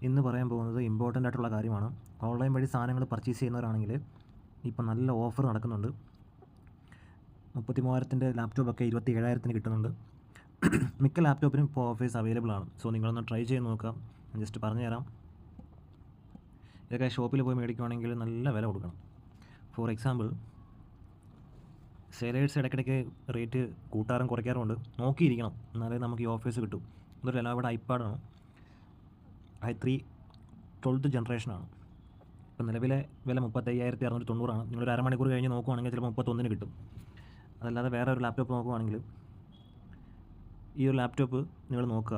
ഇന്ന് പറയാൻ പോകുന്നത് ഇമ്പോർട്ടൻ്റ് ആയിട്ടുള്ള കാര്യമാണ്. ഓൺലൈൻ വഴി സാധനങ്ങൾ പർച്ചേസ് ചെയ്യുന്നവരാണെങ്കിൽ ഇപ്പം നല്ല ഓഫർ നടക്കുന്നുണ്ട്. 33,000-ൻ്റെ ലാപ്ടോപ്പൊക്കെ 27,000-ന് കിട്ടുന്നുണ്ട്. മിക്ക ലാപ്ടോപ്പിനും ഇപ്പോൾ ഓഫേഴ്സ് അവൈലബിൾ ആണ്. സോ നിങ്ങളൊന്ന് ട്രൈ ചെയ്ത് നോക്കാം. ഞാൻ ജസ്റ്റ് പറഞ്ഞു തരാം. ഇതൊക്കെ ഷോപ്പിൽ പോയി മേടിക്കുകയാണെങ്കിൽ നല്ല വില കൊടുക്കണം. ഫോർ എക്സാമ്പിൾ, സെയിലേഴ്സ് ഇടയ്ക്കിടയ്ക്ക് റേറ്റ് കൂട്ടാറും കുറയ്ക്കാറുമുണ്ട്. നോക്കിയിരിക്കണം, എന്നാലേ നമുക്ക് ഈ ഓഫേഴ്സ് കിട്ടും. ഇതൊരു ലെനോവോയുടെ ഐപാഡാണ്. i3 12th ജനറേഷനാണ്. ഇപ്പം നിലവിലെ വില 35,690 നിങ്ങളൊരു അരമണിക്കൂർ കഴിഞ്ഞ് നോക്കുവാണെങ്കിൽ ചിലപ്പോൾ 31-ന് കിട്ടും. അതല്ലാതെ വേറെ ഒരു ലാപ്ടോപ്പ് നോക്കുവാണെങ്കിൽ ഈ ഒരു ലാപ്ടോപ്പ് നിങ്ങൾ നോക്കുക,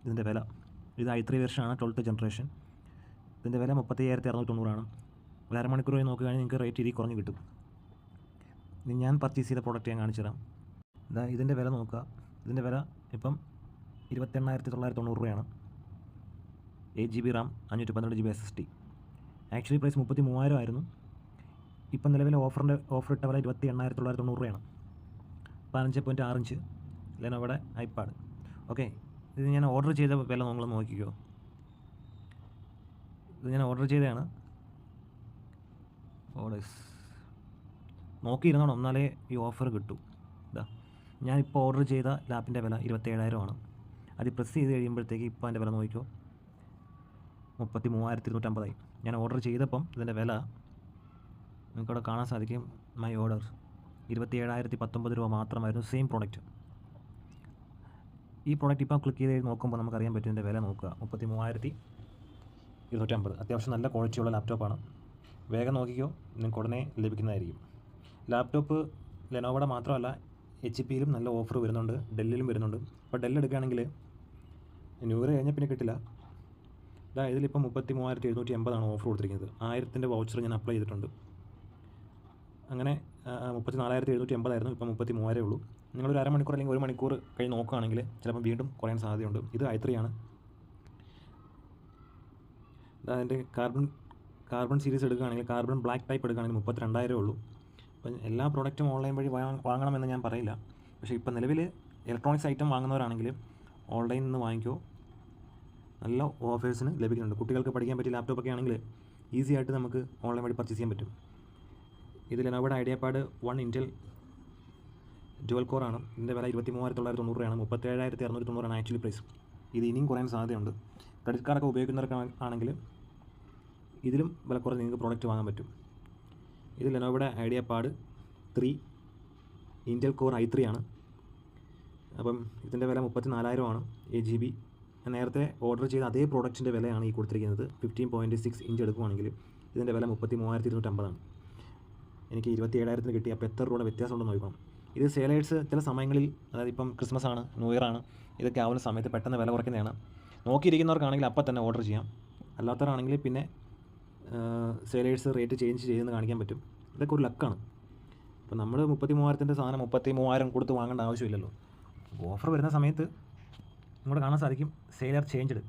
ഇതിൻ്റെ വില, ഇത് i3 വെർഷനാണ്, 12th ജനറേഷൻ. ഇതിൻ്റെ വില 35,690. ഒരു അരമണിക്കൂർ കഴിഞ്ഞ് നോക്കുകയാണെങ്കിൽ നിങ്ങൾക്ക് റേറ്റ് ഇതിൽ കുറഞ്ഞ് കിട്ടും. ഇനി ഞാൻ പർച്ചേസ് ചെയ്ത പ്രോഡക്റ്റ് ഞാൻ കാണിച്ചു തരാം. ഇതിൻ്റെ വില നോക്കുക. ഇതിൻ്റെ വില ഇപ്പം 28,990 8GB Ram, 512GB SSD. Actually price 33,000 ആയിരുന്നു. ഇപ്പം നിലവിലെ ഓഫർ ഇട്ട വില 28,990 15.6 ഇഞ്ച് ലെനോവോയുടെ ഐപാഡ്. ഓക്കെ, ഇത് ഞാൻ ഓർഡർ ചെയ്ത വില നിങ്ങൾ നോക്കിക്കോ. ഇത് ഞാൻ ഓർഡർ ചെയ്തതാണ്. ഓർഡേഴ്സ് നോക്കിയിരുന്നോണം, എന്നാലേ ഈ ഓഫർ കിട്ടൂ. ഞാനിപ്പോൾ ഓർഡർ ചെയ്ത ലാപ്പിൻ്റെ വില 27,000. അത് പ്രസ് ചെയ്ത് കഴിയുമ്പോഴത്തേക്ക് ഇപ്പോൾ അതിൻ്റെ വില നോക്കിക്കോ, 33,250. ഞാൻ ഓർഡർ ചെയ്തപ്പം ഇതിൻ്റെ വില നിങ്ങൾക്കവിടെ കാണാൻ സാധിക്കും. മൈ ഓർഡർ 27,019 മാത്രമായിരുന്നു, സെയിം പ്രോഡക്റ്റ്. ഈ പ്രോഡക്റ്റ് ഇപ്പോൾ ക്ലിക്ക് ചെയ്ത് നോക്കുമ്പോൾ നമുക്കറിയാൻ പറ്റും ഇതിൻ്റെ വില നോക്കുക, 33,250. അത്യാവശ്യം നല്ല ക്വാളിറ്റിയുള്ള ലാപ്ടോപ്പാണ്. വേഗം നോക്കിക്കോ, നിങ്ങൾക്ക് ഉടനെ ലഭിക്കുന്നതായിരിക്കും. ലാപ്ടോപ്പ് ലെനോവോയുടെ മാത്രമല്ല, HP-യിലും നല്ല ഓഫർ വരുന്നുണ്ട്, ഡെല്ലിലും വരുന്നുണ്ട്. അപ്പോൾ ഡെൽ എടുക്കുകയാണെങ്കിൽ ന്യൂ ഇയർ കഴിഞ്ഞാൽ പിന്നെ കിട്ടില്ല. ഇതിലിപ്പോൾ 33,780 ഓഫർ കൊടുത്തിരിക്കുന്നത്. 1000-ൻ്റെ വൗച്ചർ ഞാൻ അപ്ലൈ ചെയ്തിട്ടുണ്ട്. അങ്ങനെ 34,780 ആയിരുന്നു, ഇപ്പോൾ 33,000 ഉള്ളൂ. നിങ്ങളൊരു അരമണിക്കൂർ അല്ലെങ്കിൽ 1 മണിക്കൂർ കഴിഞ്ഞ് നോക്കുകയാണെങ്കിൽ ചിലപ്പോൾ വീണ്ടും കുറയാൻ സാധ്യതയുണ്ട്. ഇത് i3 ആണ്. അതിൻ്റെ കാർബൺ സീരീസ് എടുക്കുകയാണെങ്കിൽ, കാർബൺ ബ്ലാക്ക് ടൈപ്പ് എടുക്കുകയാണെങ്കിൽ 32,000 ഉള്ളൂ. അപ്പം എല്ലാ പ്രോഡക്റ്റും ഓൺലൈൻ വഴി വാങ്ങണമെന്ന് ഞാൻ പറയില്ല. പക്ഷേ ഇപ്പം നിലവിൽ ഇലക്ട്രോണിക്സ് ഐറ്റം വാങ്ങുന്നവരാണെങ്കിൽ ഓൺലൈനിൽ നിന്ന് വാങ്ങിക്കോ, നല്ല ഓഫേഴ്സിന് ലഭിക്കുന്നുണ്ട്. കുട്ടികൾക്ക് പഠിക്കാൻ പറ്റിയ ലാപ്ടോപ്പൊക്കെ ആണെങ്കിൽ ഈസി ആയിട്ട് നമുക്ക് ഓൺലൈൻ വഴി പർച്ചേസ് ചെയ്യാൻ പറ്റും. ഇത് ലെനോവോയുടെ ഐഡിയാപാഡ് 1 ഇൻറ്റൽ ഡുവൽ കോർ ആണ്. ഇതിൻ്റെ വില 23,990 37,690 ആക്ച്വലി പ്രൈസ്. ഇത് ഇനിയും കുറയാൻ സാധ്യതയുണ്ട്. ക്രെഡിറ്റ് കാർഡൊക്കെ ഉപയോഗിക്കുന്നവർക്ക് ആണെങ്കിൽ ഇതിലും വില കുറഞ്ഞ് നിങ്ങൾക്ക് പ്രോഡക്റ്റ് വാങ്ങാൻ പറ്റും. ഇത് ലെനോവോയുടെ ഐഡിയാപാഡ് 3 ഇൻറ്റൽ കോർ i3 ആണ്. അപ്പം ഇതിൻ്റെ വില 34,000 8GB. ഞാൻ നേരത്തെ ഓർഡർ ചെയ്ത അതേ പ്രോഡക്റ്റിൻ്റെ വിലയാണ് ഈ കൊടുത്തിരിക്കുന്നത്. 15.6 ഇഞ്ച് എടുക്കുവാണെങ്കിൽ ഇതിൻ്റെ വില 33,250. എനിക്ക് 27,000-ന് കിട്ടി. അപ്പോൾ എത്ര രൂപയുടെ വ്യത്യാസം ഉണ്ടെന്ന് നോക്കണം. ഇത് സെയിലേഴ്സ് ചില സമയങ്ങളിൽ, അതായത് ഇപ്പം ക്രിസ്മസ് ആണ്, ന്യൂ ഇയർ ആണ്, ഇതൊക്കെ ആവുന്ന സമയത്ത് പെട്ടെന്ന് വില കുറയ്ക്കുന്നതാണ്. നോക്കിയിരിക്കുന്നവർക്കാണെങ്കിൽ അപ്പം തന്നെ ഓർഡർ ചെയ്യാം. അല്ലാത്തവരാണെങ്കിൽ പിന്നെ സെയിലേഴ്സ് റേറ്റ് ചേഞ്ച് ചെയ്യുന്നത് കാണിക്കാൻ പറ്റും. ഇതൊക്കെ ഒരു ലക്കാണ്. അപ്പോൾ നമ്മൾ 33,000-ൻ്റെ സാധനം 33,000 കൊടുത്ത് വാങ്ങേണ്ട ആവശ്യമില്ലല്ലോ. ഓഫർ വരുന്ന സമയത്ത് നിങ്ങളുടെ കാണാൻ സാധിക്കും, sailor changed,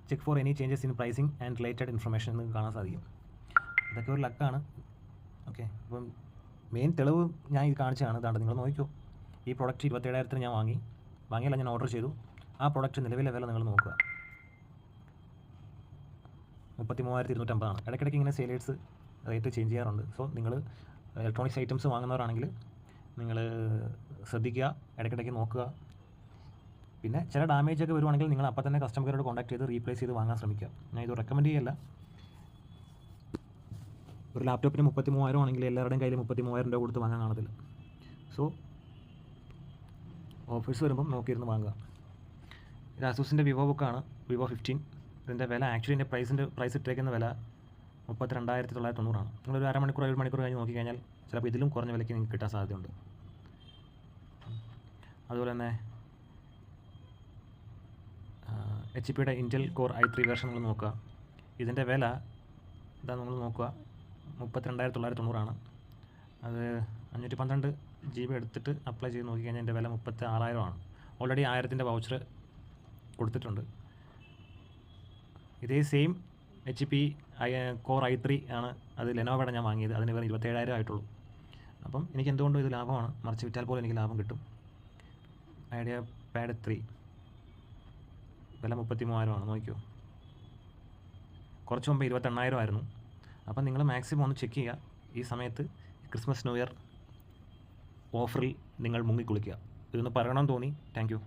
check for any changes in pricing and related information എന്ന് കാണാൻ സാധിക്കും. ഇതൊക്കെ ഒരു ലക്കാണ്. ഓക്കെ, അപ്പം മെയിൻ തെളിവ് ഞാൻ ഇത് കാണിച്ചതാണ്. ഇതാണ്, നിങ്ങൾ നോക്കിക്കോ. ഈ പ്രോഡക്റ്റ് 27,000-ന് ഞാൻ വാങ്ങിയല്ല, ഞാൻ ഓർഡർ ചെയ്തു. ആ പ്രോഡക്റ്റ് നിലവിലെ വില നിങ്ങൾ നോക്കുക, 33,250. ഇടയ്ക്കിടയ്ക്ക് ഇങ്ങനെ സെയിലേഴ്സ് റേറ്റ് ചേഞ്ച് ചെയ്യാറുണ്ട്. സോ നിങ്ങൾ ഇലക്ട്രോണിക്സ് ഐറ്റംസ് വാങ്ങുന്നവരാണെങ്കിൽ നിങ്ങൾ ശ്രദ്ധിക്കുക, ഇടയ്ക്കിടയ്ക്ക് നോക്കുക. പിന്നെ ചില ഡാമേജ് ഒക്കെ വരുവാണെങ്കിൽ നിങ്ങൾ അപ്പം തന്നെ കസ്റ്റമർ കെയറോട് കോൺടാക്ട് ചെയ്ത് റീപ്ലേസ് ചെയ്ത് വാങ്ങാൻ ശ്രമിക്കുക. ഞാൻ ഇത് റെക്കമെൻഡ് ചെയ്യല്ല. ഒരു ലാപ്ടോപ്പിന് 33,000 ആണെങ്കിൽ എല്ലാവരുടെയും കയ്യിൽ 33,000 രൂപ കൊടുത്ത് വാങ്ങാൻ കാണത്തില്ല. സോ ഓഫേഴ്സ് വരുമ്പം നോക്കിയിരുന്ന് വാങ്ങുക. ഇത് അസൂസിൻ്റെ വിവോ ബുക്കാണ്, വിവോ 15. ഇതിൻ്റെ വില ആക്ച്വലി എൻ്റെ പ്രൈസ് ഇട്ടേക്കുന്ന വില 32,990. നിങ്ങളൊരു അരമണിക്കൂർ 1 മണിക്കൂർ കഴിഞ്ഞ് നോക്കിക്കഴിഞ്ഞാൽ ചിലപ്പോൾ ഇതിലും കുറഞ്ഞ വിലയ്ക്ക് നിങ്ങൾക്ക് കിട്ടാൻ സാധ്യതയുണ്ട്. അതുപോലെ തന്നെ HP-യുടെ ഇൻറ്റൽ കോർ i3 വേർഷൻ നിങ്ങൾ നോക്കുക. ഇതിൻ്റെ വില നിങ്ങൾ നോക്കുക, 32,990. അത് 512GB എടുത്തിട്ട് അപ്ലൈ ചെയ്ത് നോക്കിക്കഴിഞ്ഞാൽ എൻ്റെ വില 36,000. ഓൾറെഡി 1000-ൻ്റെ വൗച്ചർ കൊടുത്തിട്ടുണ്ട്. ഇതേ സെയിം HP കോർ i3 ആണ്, അത് ലെനോവോയുടെ ഞാൻ വാങ്ങിയത്. അതിന് വേറെ 27,000 ആയിട്ടുള്ളൂ. അപ്പം എനിക്ക് എന്തുകൊണ്ടും ഇത് ലാഭമാണ്, മറിച്ച് വിറ്റാൽ പോലും എനിക്ക് ലാഭം കിട്ടും. ഐഡിയാപാഡ് 3 വില 33,000 നോക്കിയോ. കുറച്ച് മുമ്പ് 28,000 ആയിരുന്നു. അപ്പം നിങ്ങൾ മാക്സിമം ഒന്ന് ചെക്ക് ചെയ്യുക. ഈ സമയത്ത് ക്രിസ്മസ് ന്യൂ ഇയർ ഓഫറിൽ നിങ്ങൾ മുങ്ങിക്കുളിക്കുക. ഇതൊന്ന് പറയണമെന്ന് തോന്നി. Thank you.